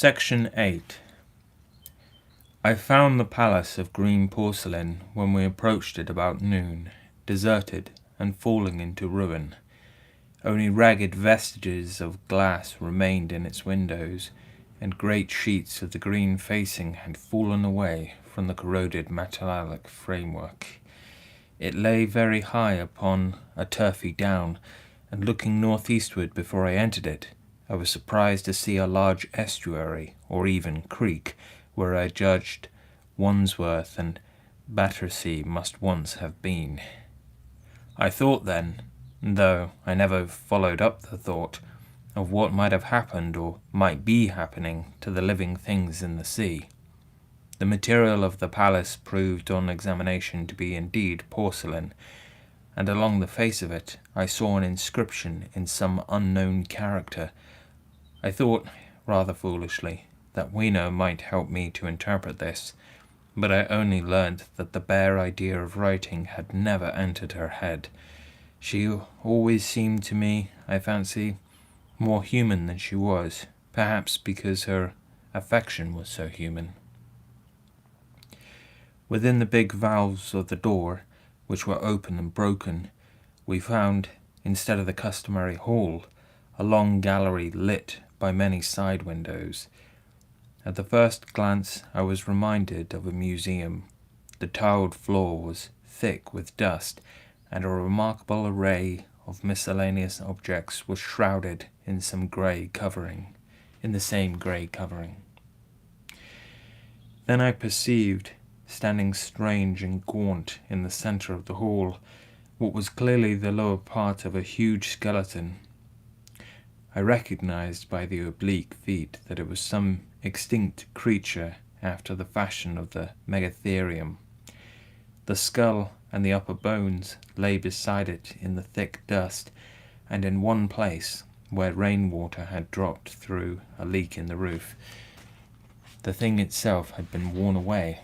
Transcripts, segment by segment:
Section 8. I found the palace of green porcelain when we approached it about noon, deserted and falling into ruin. Only ragged vestiges of glass remained in its windows, and great sheets of the green facing had fallen away from the corroded metallic framework. It lay very high upon a turfy down, and looking northeastward before I entered it, I was surprised to see a large estuary, or even creek, where I judged Wandsworth and Battersea must once have been. I thought then, though I never followed up the thought, of what might have happened or might be happening to the living things in the sea. The material of the palace proved on examination to be indeed porcelain, and along the face of it I saw an inscription in some unknown character. I thought, rather foolishly, that Weena might help me to interpret this, but I only learnt that the bare idea of writing had never entered her head. She always seemed to me, I fancy, more human than she was, perhaps because her affection was so human. Within the big valves of the door, which were open and broken, we found, instead of the customary hall, a long gallery lit by many side windows. At the first glance I was reminded of a museum. The tiled floor was thick with dust, and a remarkable array of miscellaneous objects was shrouded in the same grey covering. Then I perceived, standing strange and gaunt in the centre of the hall, what was clearly the lower part of a huge skeleton. I recognized by the oblique feet that it was some extinct creature after the fashion of the megatherium. The skull and the upper bones lay beside it in the thick dust, and in one place, where rainwater had dropped through a leak in the roof, the thing itself had been worn away.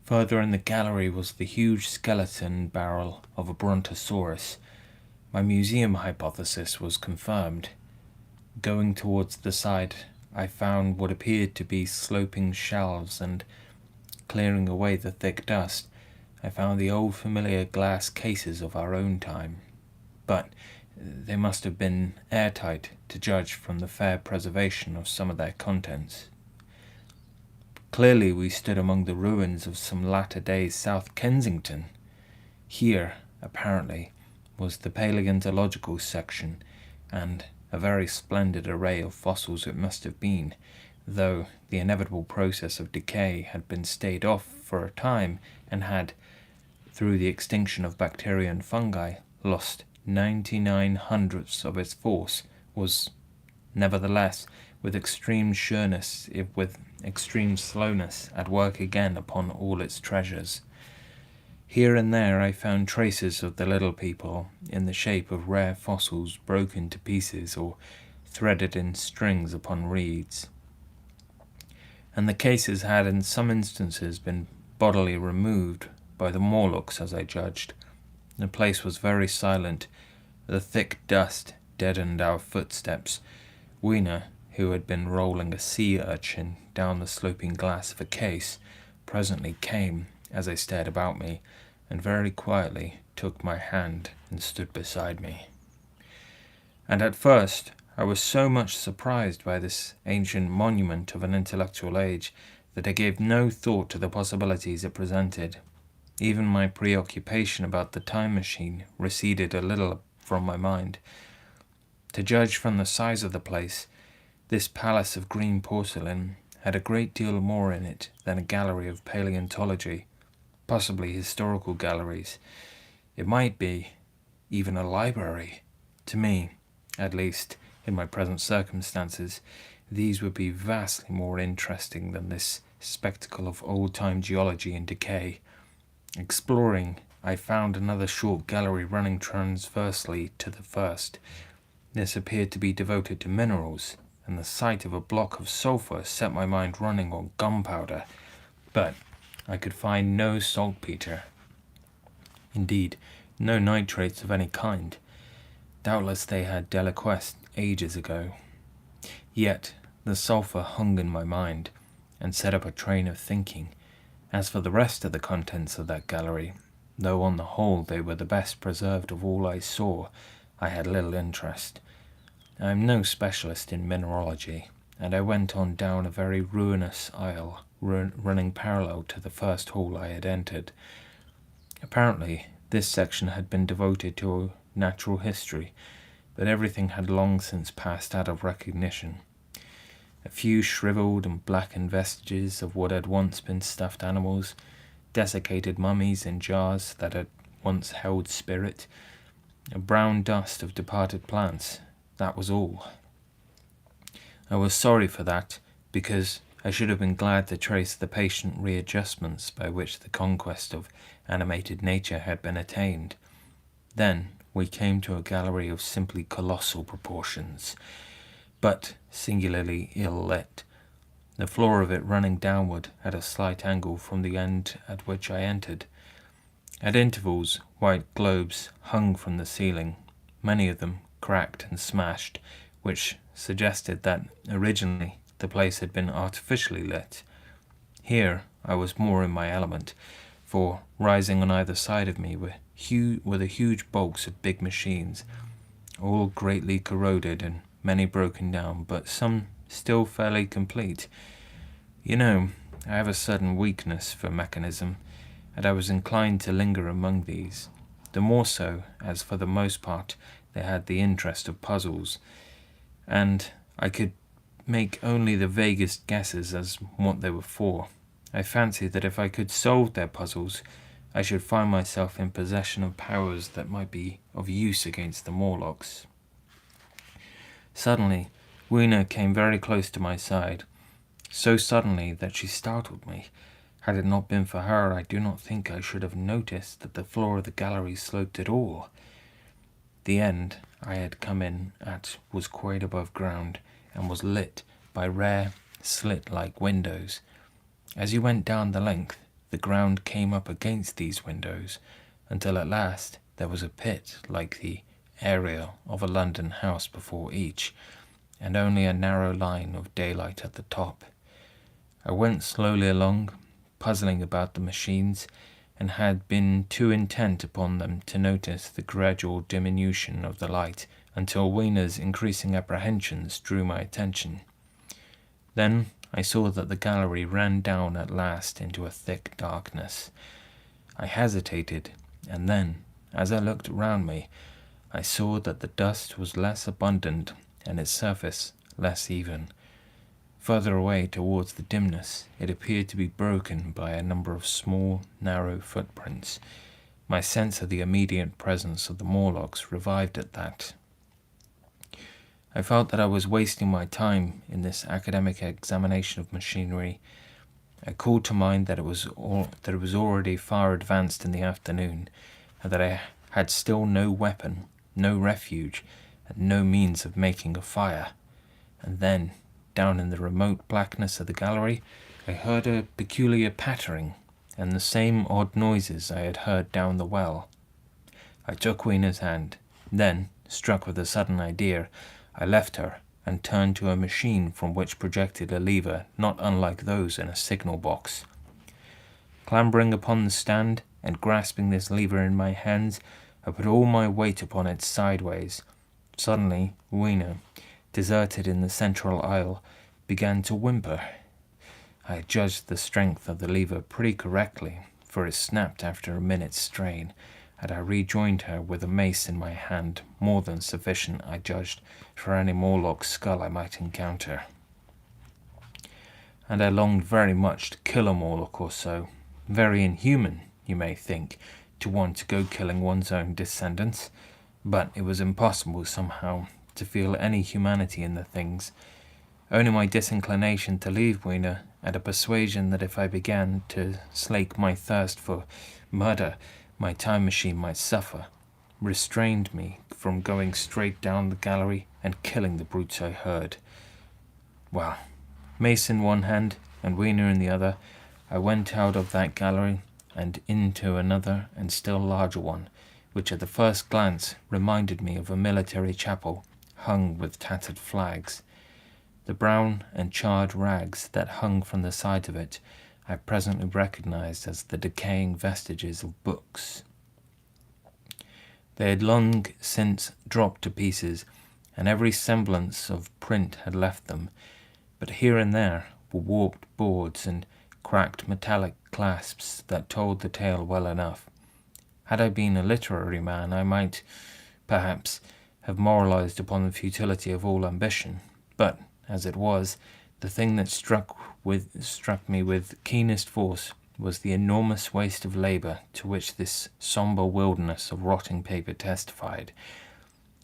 Further in the gallery was the huge skeleton barrel of a brontosaurus. My museum hypothesis was confirmed. Going towards the side, I found what appeared to be sloping shelves, and, clearing away the thick dust, I found the old familiar glass cases of our own time. But they must have been airtight, to judge from the fair preservation of some of their contents. Clearly we stood among the ruins of some latter-day South Kensington. Here, apparently, was the paleontological section, and a very splendid array of fossils it must have been, though the inevitable process of decay had been staved off for a time and had, through the extinction of bacteria and fungi, lost 99/100ths of its force, was nevertheless with extreme sureness, if with extreme slowness, at work again upon all its treasures. Here and there I found traces of the little people, in the shape of rare fossils broken to pieces or threaded in strings upon reeds. And the cases had in some instances been bodily removed by the Morlocks, as I judged. The place was very silent. The thick dust deadened our footsteps. Weena, who had been rolling a sea urchin down the sloping glass of a case, presently came, as I stared about me, and very quietly took my hand and stood beside me. And at first I was so much surprised by this ancient monument of an intellectual age that I gave no thought to the possibilities it presented. Even my preoccupation about the time machine receded a little from my mind. To judge from the size of the place, this palace of green porcelain had a great deal more in it than a gallery of paleontology, possibly historical galleries. It might be even a library. To me, at least, in my present circumstances, these would be vastly more interesting than this spectacle of old-time geology in decay. Exploring, I found another short gallery running transversely to the first. This appeared to be devoted to minerals, and the sight of a block of sulphur set my mind running on gunpowder, but I could find no saltpeter. Indeed, no nitrates of any kind. Doubtless they had deliquesced ages ago. Yet the sulphur hung in my mind and set up a train of thinking. As for the rest of the contents of that gallery, though on the whole they were the best preserved of all I saw, I had little interest. I am no specialist in mineralogy, and I went on down a very ruinous aisle running parallel to the first hall I had entered. Apparently, this section had been devoted to natural history, but everything had long since passed out of recognition. A few shriveled and blackened vestiges of what had once been stuffed animals, desiccated mummies in jars that had once held spirit, a brown dust of departed plants, that was all. I was sorry for that, because I should have been glad to trace the patient readjustments by which the conquest of animated nature had been attained. Then we came to a gallery of simply colossal proportions, but singularly ill-lit, the floor of it running downward at a slight angle from the end at which I entered. At intervals, white globes hung from the ceiling, many of them cracked and smashed, which suggested that originally the place had been artificially lit. Here I was more in my element, for rising on either side of me were the huge bulks of big machines, all greatly corroded and many broken down, but some still fairly complete. You know, I have a sudden weakness for mechanism, and I was inclined to linger among these, the more so as for the most part they had the interest of puzzles, and I could make only the vaguest guesses as what they were for. I fancied that if I could solve their puzzles, I should find myself in possession of powers that might be of use against the Morlocks. Suddenly, Weena came very close to my side, so suddenly that she startled me. Had it not been for her, I do not think I should have noticed that the floor of the gallery sloped at all. The end I had come in at was quite above ground, and was lit by rare, slit-like windows. As you went down the length, the ground came up against these windows, until at last there was a pit like the area of a London house before each, and only a narrow line of daylight at the top. I went slowly along, puzzling about the machines, and had been too intent upon them to notice the gradual diminution of the light until Weena's increasing apprehensions drew my attention. Then I saw that the gallery ran down at last into a thick darkness. I hesitated, and then, as I looked round me, I saw that the dust was less abundant and its surface less even. Further away towards the dimness, it appeared to be broken by a number of small, narrow footprints. My sense of the immediate presence of the Morlocks revived at that. I felt that I was wasting my time in this academic examination of machinery. I called to mind that it was already far advanced in the afternoon, and that I had still no weapon, no refuge, and no means of making a fire. And then, down in the remote blackness of the gallery, I heard a peculiar pattering, and the same odd noises I had heard down the well. I took Weena's hand. Then, struck with a sudden idea, I left her and turned to a machine from which projected a lever not unlike those in a signal box. Clambering upon the stand and grasping this lever in my hands, I put all my weight upon it sideways. Suddenly, Weena, deserted in the central aisle, began to whimper. I had judged the strength of the lever pretty correctly, for it snapped after a minute's strain, and I rejoined her with a mace in my hand, more than sufficient, I judged, for any Morlock skull I might encounter. And I longed very much to kill a Morlock or so. Very inhuman, you may think, to want to go killing one's own descendants, but it was impossible somehow to feel any humanity in the things. Only my disinclination to leave Weena, and a persuasion that if I began to slake my thirst for murder, my time machine might suffer, restrained me from going straight down the gallery and killing the brutes I heard. Well, mace in one hand and Weena in the other, I went out of that gallery and into another and still larger one, which at the first glance reminded me of a military chapel hung with tattered flags. The brown and charred rags that hung from the sides of it I presently recognized as the decaying vestiges of books. They had long since dropped to pieces, and every semblance of print had left them, but here and there were warped boards and cracked metallic clasps that told the tale well enough. Had I been a literary man, I might, perhaps, have moralized upon the futility of all ambition, but, as it was, the thing that struck me with keenest force was the enormous waste of labour to which this sombre wilderness of rotting paper testified.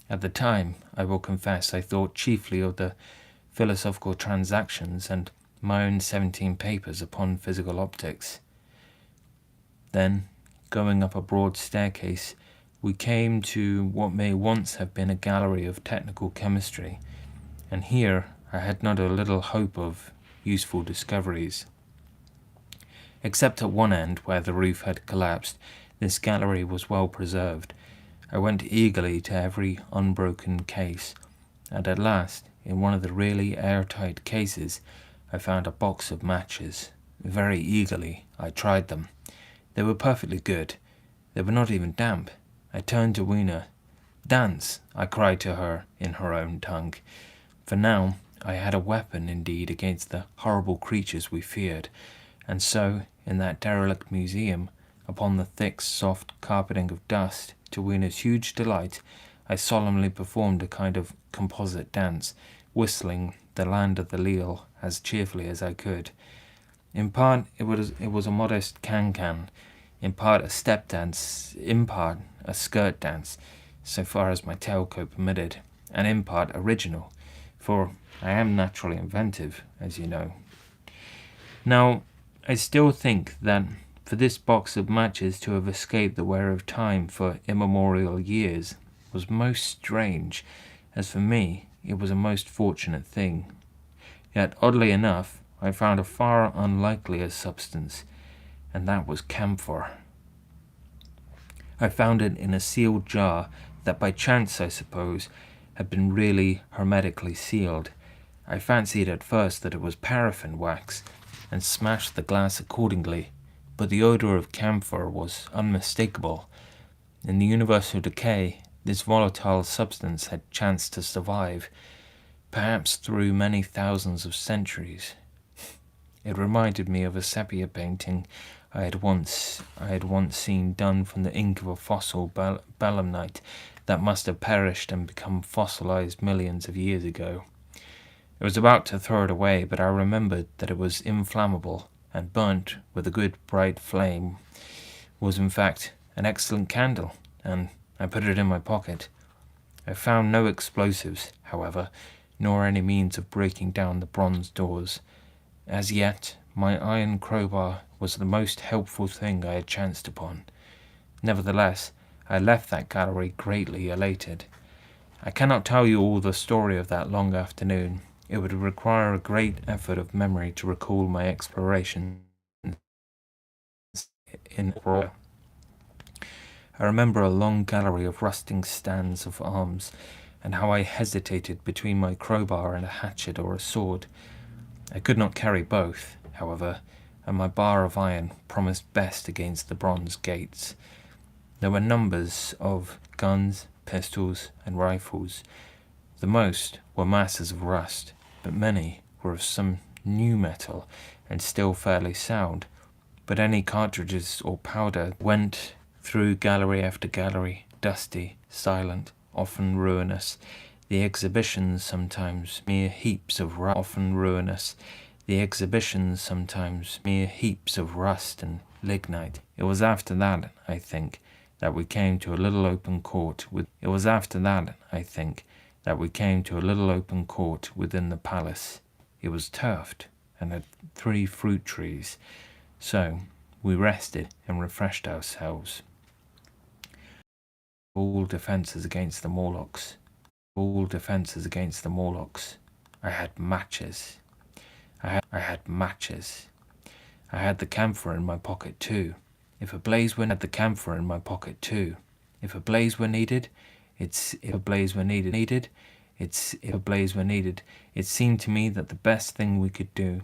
At the time, I will confess, I thought chiefly of the philosophical transactions and my own 17 papers upon physical optics. Then, going up a broad staircase, we came to what may once have been a gallery of technical chemistry, and here I had not a little hope of useful discoveries. Except at one end, where the roof had collapsed, this gallery was well preserved. I went eagerly to every unbroken case, and at last, in one of the really airtight cases, I found a box of matches. Very eagerly I tried them. They were perfectly good. They were not even damp. I turned to Weena. "Dance!" I cried to her in her own tongue. For now I had a weapon indeed against the horrible creatures we feared, and so, in that derelict museum, upon the thick, soft carpeting of dust, to Weena's huge delight, I solemnly performed a kind of composite dance, whistling "The Land of the Leal" as cheerfully as I could. In part it was a modest can-can, in part a step dance, in part a skirt dance, so far as my tailcoat permitted, and in part original, for I am naturally inventive, as you know. Now, I still think that for this box of matches to have escaped the wear of time for immemorial years was most strange, as for me it was a most fortunate thing. Yet, oddly enough, I found a far unlikelier substance, and that was camphor. I found it in a sealed jar that by chance, I suppose, had been really hermetically sealed. I fancied at first that it was paraffin wax, and smashed the glass accordingly, but the odour of camphor was unmistakable. In the universal decay, this volatile substance had chanced to survive, perhaps through many thousands of centuries. It reminded me of a sepia painting I had once seen done from the ink of a fossil belemnite that must have perished and become fossilized millions of years ago. I was about to throw it away, but I remembered that it was inflammable, and burnt with a good bright flame was in fact an excellent candle, and I put it in my pocket. I found no explosives, however, nor any means of breaking down the bronze doors. As yet, my iron crowbar was the most helpful thing I had chanced upon. Nevertheless, I left that gallery greatly elated. I cannot tell you all the story of that long afternoon. It would require a great effort of memory to recall my explorations in Aurora. I remember a long gallery of rusting stands of arms, and how I hesitated between my crowbar and a hatchet or a sword. I could not carry both, however, and my bar of iron promised best against the bronze gates. There were numbers of guns, pistols, and rifles. The most were masses of rust, but many were of some new metal and still fairly sound. But any cartridges or powder went through gallery after gallery, dusty, silent, often ruinous. The exhibitions sometimes mere heaps of rust and lignite. It was after that, I think, that we came to a little open court within the palace. It was turfed and had 3 fruit trees, so we rested and refreshed ourselves. All defences against the Morlocks. I had matches. I had the camphor in my pocket too. If a blaze were needed, If a blaze were needed, it seemed to me that the best thing we could do